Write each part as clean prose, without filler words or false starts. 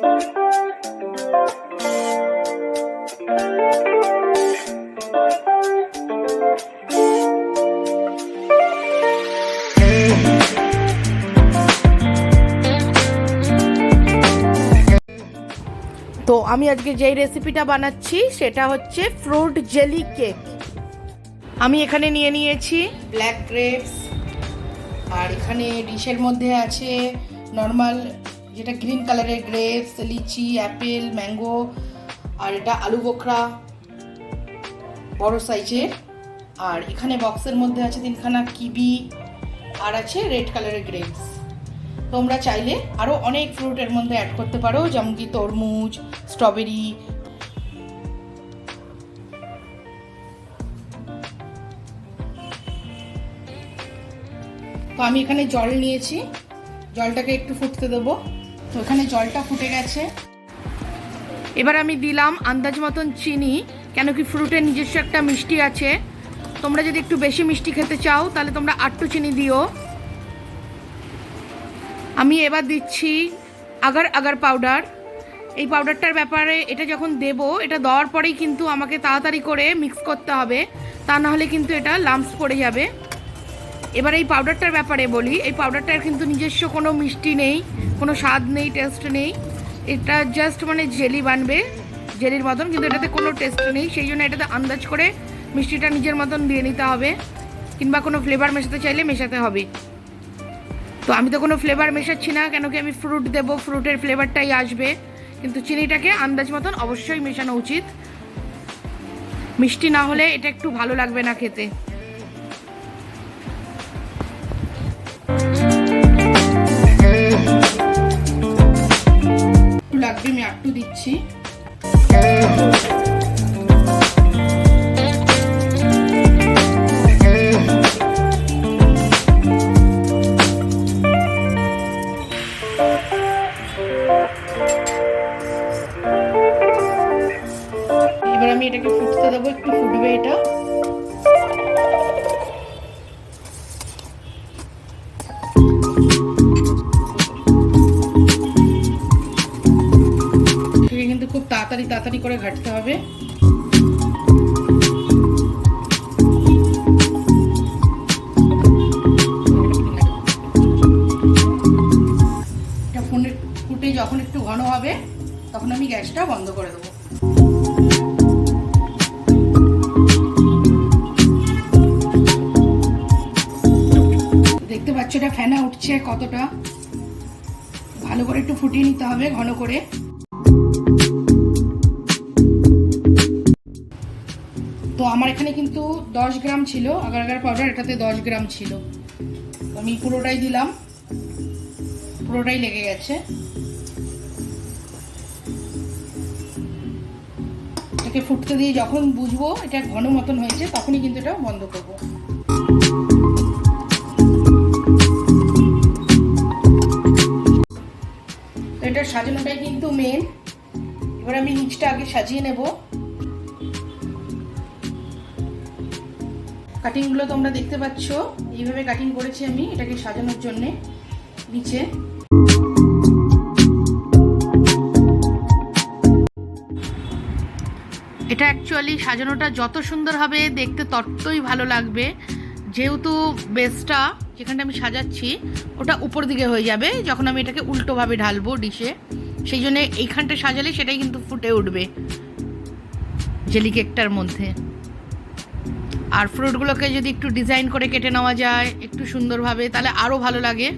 তো আমি আজকে যেই রেসিপিটা বানাচ্ছি সেটা হচ্ছে ফ্রুট জেলি কেক। আমি এখানে নিয়ে নিয়েছি ব্ল্যাক গ্রেপস, আর এখানে ডিশের মধ্যে আছে নর্মাল যেটা গ্রিন কালারের গ্রেপস, লিচি, অ্যাপেল, ম্যাঙ্গো, আর এটা আলু বোখরা বড় সাইজের। আর এখানে বক্সের মধ্যে আছে 3খানা কিবি, আর আছে রেড কালারের গ্রেপস। তোমরা চাইলে আরও অনেক ফ্রুটের মধ্যে অ্যাড করতে পারো, যেমন কি তরমুজ, স্ট্রবেরি। তো আমি এখানে জল নিয়েছি, জলটাকে একটু ফুটতে দেবো। তো এখানে জলটা ফুটে গেছে। এবার আমি দিলাম আন্দাজ মতন চিনি, কেন কি ফ্রুটের নিজস্ব একটা মিষ্টি আছে। তোমরা যদি একটু বেশি মিষ্টি খেতে চাও তাহলে তোমরা আটটু চিনি দিও। আমি এবার দিচ্ছি আগার আগার পাউডার। এই পাউডারটার ব্যাপারে, এটা যখন দেব, এটা দেওয়ার পরেই কিন্তু আমাকে তাড়াতাড়ি করে মিক্স করতে হবে, তা নাহলে কিন্তু এটা লাম্পস পড়ে যাবে। এবার এই পাউডারটার ব্যাপারে বলি, এই পাউডারটার কিন্তু নিজস্ব কোনো মিষ্টি নেই, কোনো স্বাদ নেই, টেস্ট নেই। এটা জাস্ট মানে জেলি বানবে, জেলির মতন, কিন্তু এটাতে কোনো টেস্ট নেই। সেই জন্য এটাতে আন্দাজ করে মিষ্টিটা নিজের মতন দিয়ে নিতে হবে, কিংবা কোনো ফ্লেভার মেশাতে চাইলে মেশাতে হবে। তো আমি তো কোনো ফ্লেভার মেশাচ্ছি না, কেন কি আমি ফ্রুট দেবো, ফ্রুটের ফ্লেভারটাই আসবে। কিন্তু চিনিটাকে আন্দাজ মতন অবশ্যই মেশানো উচিত, মিষ্টি না হলে এটা একটু ভালো লাগবে না খেতে। একটু লাগবে, আমি একটু দিচ্ছি। এবার আমি এটাকে ফুটতে দেবো, একটু ফুটবে এটা। কিন্তু খুব তাড়াতাড়ি করে ঘাটতে হবে। এটা ফুটে যখন একটু ঘন হবে তখন আমি গ্যাসটা বন্ধ করে দেবো। দেখতে পাচ্ছ এটা ফেনা উঠছে কতটা, ভালো করে একটু ফুটিয়ে নিতে হবে ঘন করে। তো আমার এখানে কিন্তু 10 গ্রাম ছিল আগার আগার পাউডার, এটাতে 10 গ্রাম ছিল। আমি পুরোটাই দিলাম, পুরোটাই লেগে গেছে। এটাকে ফুটতে দিয়ে যখন বুঝবো এটা ঘন মতন হয়েছে, তখনই কিন্তু এটা বন্ধ করবো। এটার সাজানোটাই কিন্তু মেন। এবার আমি নিচটা আগে সাজিয়ে নেব। কাটিংগুলো তোমরা দেখতে পাচ্ছ, এইভাবে কাটিং করেছি আমি এটাকে সাজানোর জন্য নিচে। এটা অ্যাকচুয়ালি সাজানোটা যত সুন্দর হবে দেখতে ততই ভালো লাগবে, যেহেতু বেসটা যেখানটা আমি সাজাচ্ছি ওটা উপর দিকে হয়ে যাবে যখন আমি এটাকে উল্টোভাবে ঢালবো ডিশে। সেই জন্য এইখানটা সাজালে সেটাই কিন্তু ফুটে উঠবে জেলি কেকটার মধ্যে। আর ফ্রুটগুলোকে যদি একটু ডিজাইন করে কেটে নেওয়া যায় একটু সুন্দরভাবে, তাহলে আরও ভালো লাগে।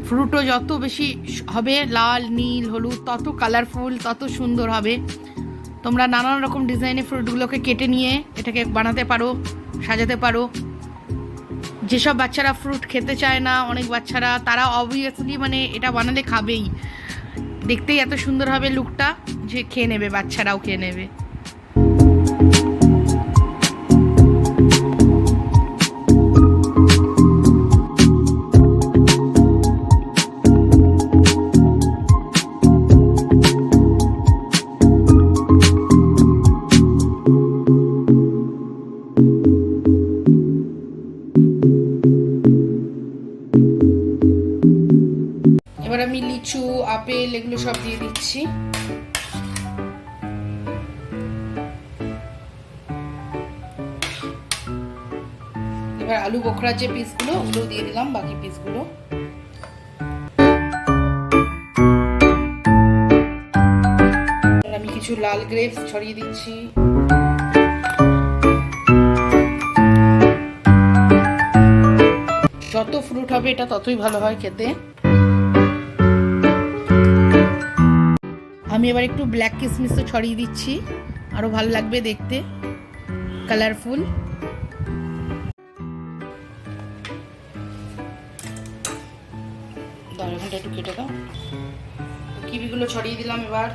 ফ্রুটও যত বেশি হবে লাল, নীল, হলুদ, তত কালারফুল, তত সুন্দর হবে। তোমরা নানান রকম ডিজাইনে ফ্রুটগুলোকে কেটে নিয়ে এটাকে বানাতে পারো, সাজাতে পারো। যেসব বাচ্চারা ফ্রুট খেতে চায় না, অনেক বাচ্চারা, তারা অবভিয়াসলি মানে এটা বানালে খাবেই। দেখতেই এত সুন্দর হবে লুকটা যে খেয়ে নেবে, বাচ্চারাও খেয়ে নেবে। আমি লিচু, আপেল এগুলো সব দিয়ে দিচ্ছি। এবার আলু বোখরার যে পিসগুলো ওগুলো দিয়ে দিলাম, বাকি পিসগুলো। আমি কিছু লাল গ্রেপস ছড়িয়ে দিচ্ছি। যত ফ্রুট হবে এটা ততই ভালো হয় খেতে। আমি এবার একটু ব্ল্যাক কিসমিসও ছড়িয়ে দিচ্ছি, আরো ভালো লাগবে দেখতে, কালারফুল। দাও এখানটা একটু কেটে দাও। কিবিগুলো ছড়িয়ে দিলাম। এবার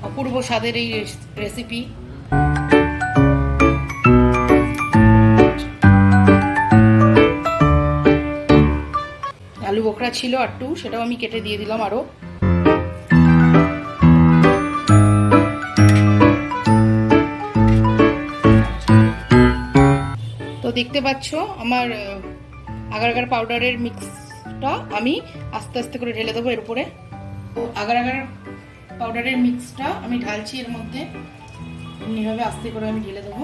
অপূর্ব স্বাদের এই রেসিপি। আলু বোখরা ছিল একটু, সেটাও আমি কেটে দিয়ে দিলাম আরো। তো দেখতে পাচ্ছ আমার আগার আগার পাউডারের মিক্সটা আমি আস্তে আস্তে করে ঢেলে দেবো এর উপরে। তো আগার আগার পাউডারের মিক্সটা আমি ঢালছি এর মধ্যে, এমনিভাবে আস্তে করে আমি ঢেলে দেবো।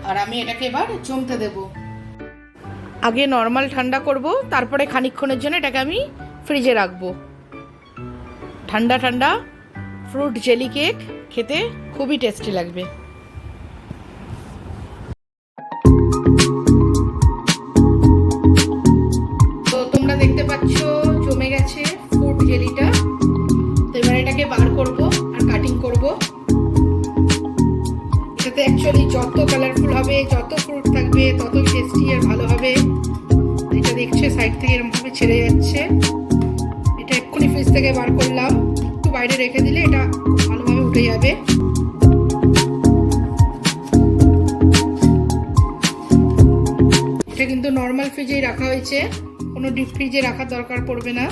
আর আমি এটাকে এবার জমতে দেব। আগে নর্মাল ঠান্ডা করব, তারপরে খানিকক্ষণের জন্য এটাকে আমি ফ্রিজে রাখবো। ঠান্ডা ঠান্ডা ফ্রুট জেলি কেক খেতে খুবই টেস্টি লাগবে। তো তোমরা দেখতে পাচ্ছ জমে গেছে ফ্রুট জেলিটা। তো এবার এটাকে বার করব আর কাটিং করব। এটাতে অ্যাকচুয়ালি যত কালারফুল হবে, যত ফ্রুট থাকবে ততই টেস্টি আর ভালো হবে। এটা দেখছে সাইড থেকে এরকম ভাবে ছেড়ে যাচ্ছে। এটা এক্ষুনি ফ্রিজ থেকে বার করলাম, একটু বাইরে রেখে দিলে এটা ভালোভাবে উঠে যাবে। এটা কিন্তু নর্মাল ফ্রিজেই রাখা হয়েছে, কোনো ডিপ ফ্রিজে রাখার দরকার পড়বে না।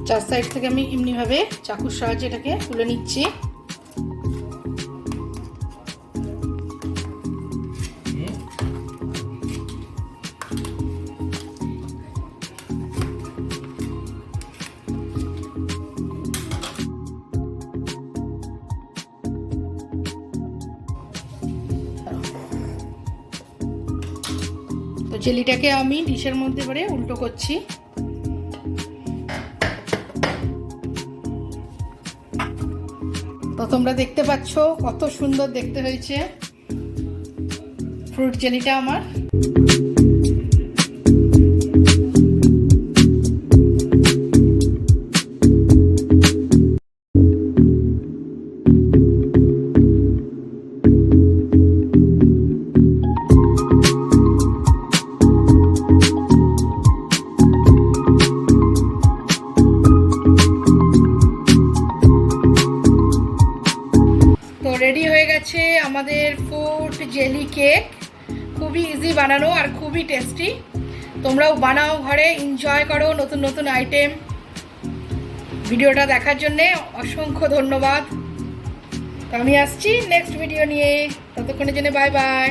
চার সাইড থেকে আমি এমনিভাবে চাকুর সাহায্যে এটাকে তুলে নিচ্ছি। তো জেলিটাকে আমি ডিশের মধ্যে করে উল্টো করছি। তো তোমরা দেখতে পাচ্ছ কত সুন্দর দেখতে হয়েছে ফ্রুট জেলিটা আমার। রেডি হয়ে গেছে আমাদের ফ্রুট জেলি কেক। খুবই ইজি বানানো আর খুবই টেস্টি। তোমরাও বানাও ঘরে, এনজয় করো নতুন নতুন আইটেম। ভিডিওটা দেখার জন্যে অসংখ্য ধন্যবাদ। আমি আসছি নেক্সট ভিডিও নিয়ে, ততক্ষণের জন্য বাই বাই।